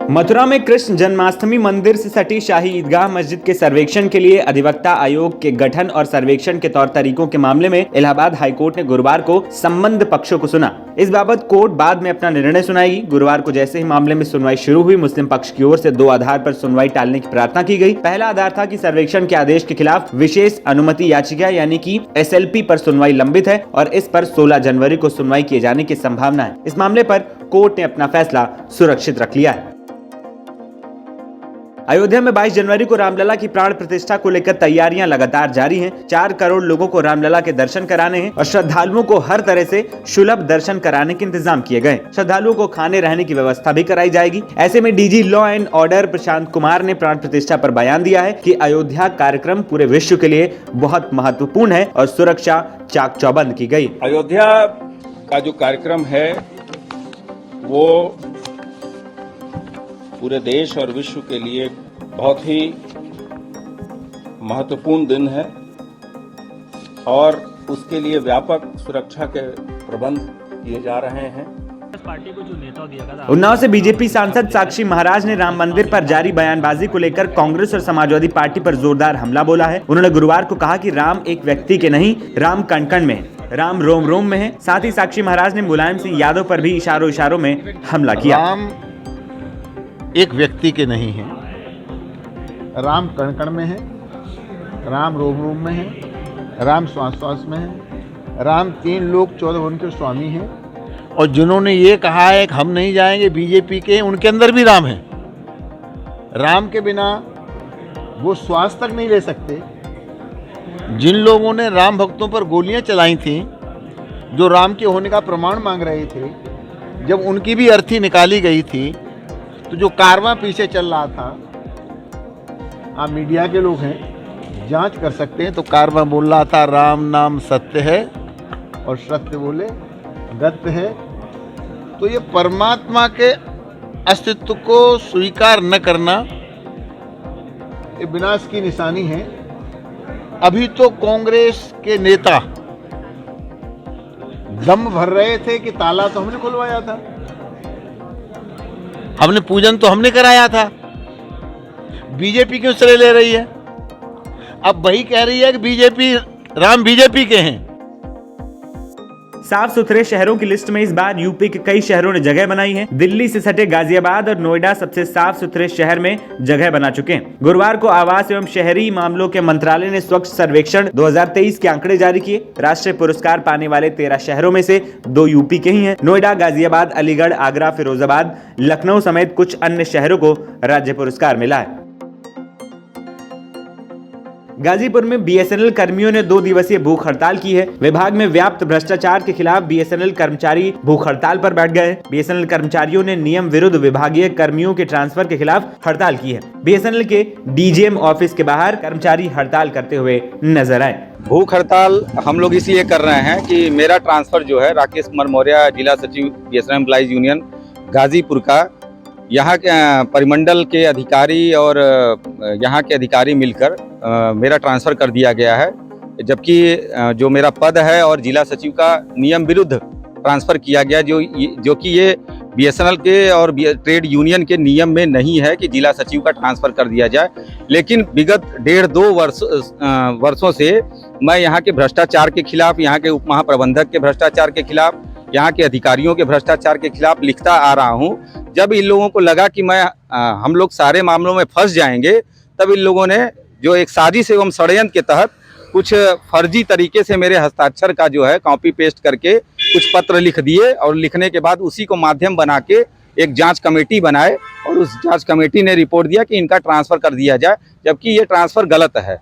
मथुरा में कृष्ण जन्माष्टमी मंदिर से सटी शाही ईदगाह मस्जिद के सर्वेक्षण के लिए अधिवक्ता आयोग के गठन और सर्वेक्षण के तौर तरीकों के मामले में इलाहाबाद हाईकोर्ट ने गुरुवार को संबद्ध पक्षों को सुना। इस बाबत कोर्ट बाद में अपना निर्णय सुनाएगी। गुरुवार को जैसे ही मामले में सुनवाई शुरू हुई, मुस्लिम पक्ष की ओर से दो आधार पर सुनवाई टालने की प्रार्थना की गई। पहला आधार था कि सर्वेक्षण के आदेश के खिलाफ विशेष अनुमति याचिका यानी कि SLP पर सुनवाई लंबित है और इस पर 16 जनवरी को सुनवाई किए जाने की संभावना है। इस मामले पर कोर्ट ने अपना फैसला सुरक्षित रख लिया है। अयोध्या में 22 जनवरी को रामलला की प्राण प्रतिष्ठा को लेकर तैयारियां लगातार जारी हैं। 4 करोड़ लोगों को रामलला के दर्शन कराने हैं और श्रद्धालुओं को हर तरह से सुलभ दर्शन कराने के इंतजाम किए गए। श्रद्धालुओं को खाने रहने की व्यवस्था भी कराई जाएगी। ऐसे में DG law and order Prashant Kumar ने प्राण प्रतिष्ठा पर बयान दिया है कि अयोध्या कार्यक्रम पूरे विश्व के लिए बहुत महत्वपूर्ण है और सुरक्षा चाक चौबंद की गई। अयोध्या का जो कार्यक्रम है वो पूरे देश और विश्व के लिए बहुत ही महत्वपूर्ण दिन है और उसके लिए व्यापक सुरक्षा के प्रबंध किए जा रहे हैं। उन्नाव से बीजेपी सांसद साक्षी महाराज ने राम मंदिर पर जारी बयानबाजी को लेकर कांग्रेस और समाजवादी पार्टी पर जोरदार हमला बोला है। उन्होंने गुरुवार को कहा कि राम एक व्यक्ति के नहीं, राम कण कण में है, राम रोम रोम में है। साथ ही साक्षी महाराज ने मुलायम सिंह यादव पर भी इशारों में हमला किया। राम एक व्यक्ति के नहीं है, राम कण कण में है, राम रोम रोम में है, राम श्वास श्वास में है, राम 3 लोक 14 भुवन के स्वामी हैं। और जिन्होंने ये कहा है कि हम नहीं जाएंगे बीजेपी के, उनके अंदर भी राम है। राम के बिना वो श्वास तक नहीं ले सकते। जिन लोगों ने राम भक्तों पर गोलियां चलाई थी, जो राम के होने का प्रमाण मांग रहे थे, जब उनकी भी अर्थी निकाली गई थी तो जो कारवां पीछे चल रहा था, आप मीडिया के लोग हैं, जांच कर सकते हैं, तो कारवां बोल रहा था राम नाम सत्य है और सत्य बोले गत्य है। तो ये परमात्मा के अस्तित्व को स्वीकार न करना ये विनाश की निशानी है। अभी तो कांग्रेस के नेता दम भर रहे थे कि ताला तो हमने खुलवाया था, हमने पूजन तो हमने कराया था, बीजेपी क्यों श्रेय ले रही है? अब वही कह रही है कि राम बीजेपी के हैं। साफ सुथरे शहरों की लिस्ट में इस बार यूपी के कई शहरों ने जगह बनाई है। दिल्ली से सटे गाजियाबाद और नोएडा सबसे साफ सुथरे शहर में जगह बना चुके हैं। गुरुवार को आवास एवं शहरी मामलों के मंत्रालय ने स्वच्छ सर्वेक्षण 2023 के आंकड़े जारी किए। राष्ट्रीय पुरस्कार पाने वाले 13 शहरों में से 2 यूपी के ही हैं। नोएडा, गाजियाबाद, अलीगढ़, आगरा, फिरोजाबाद, लखनऊ समेत कुछ अन्य शहरों को राज्य पुरस्कार मिला है। गाजीपुर में BSNL कर्मियों ने 2 दिवसीय भूख हड़ताल की है। विभाग में व्याप्त भ्रष्टाचार के खिलाफ BSNL कर्मचारी भूख हड़ताल पर बैठ गए। BSNL कर्मचारियों ने नियम विरुद्ध विभागीय कर्मियों के ट्रांसफर के खिलाफ हड़ताल की है। BSNL के DGM ऑफिस के बाहर कर्मचारी हड़ताल करते हुए नजर आए। भूख हड़ताल हम लोग इसलिए कर रहे हैं कि मेरा ट्रांसफर जो है राकेश कुमार मौर्य, जिला सचिव BSNL एम्प्लॉइज यूनियन गाजीपुर का, यहाँ के परिमंडल के अधिकारी और यहाँ के अधिकारी मिलकर मेरा ट्रांसफ़र कर दिया गया है, जबकि जो मेरा पद है और जिला सचिव का नियम विरुद्ध ट्रांसफ़र किया गया, जो कि ये BSNL के और ट्रेड यूनियन के नियम में नहीं है कि जिला सचिव का ट्रांसफ़र कर दिया जाए। लेकिन विगत 1.5-2 वर्षों से मैं यहाँ के भ्रष्टाचार के खिलाफ, यहाँ के उप महाप्रबंधक के भ्रष्टाचार के खिलाफ, यहाँ के अधिकारियों के भ्रष्टाचार के खिलाफ लिखता आ रहा हूँ। जब इन लोगों को लगा कि हम लोग सारे मामलों में फंस जाएंगे, तब इन लोगों ने जो एक साजिश एवं षड्यंत्र के तहत कुछ फर्जी तरीके से मेरे हस्ताक्षर का जो है कॉपी पेस्ट करके कुछ पत्र लिख दिए और लिखने के बाद उसी को माध्यम बना के एक जांच कमेटी बनाए और उस जांच कमेटी ने रिपोर्ट दिया कि इनका ट्रांसफ़र कर दिया जाए, जबकि ये ट्रांसफ़र गलत है।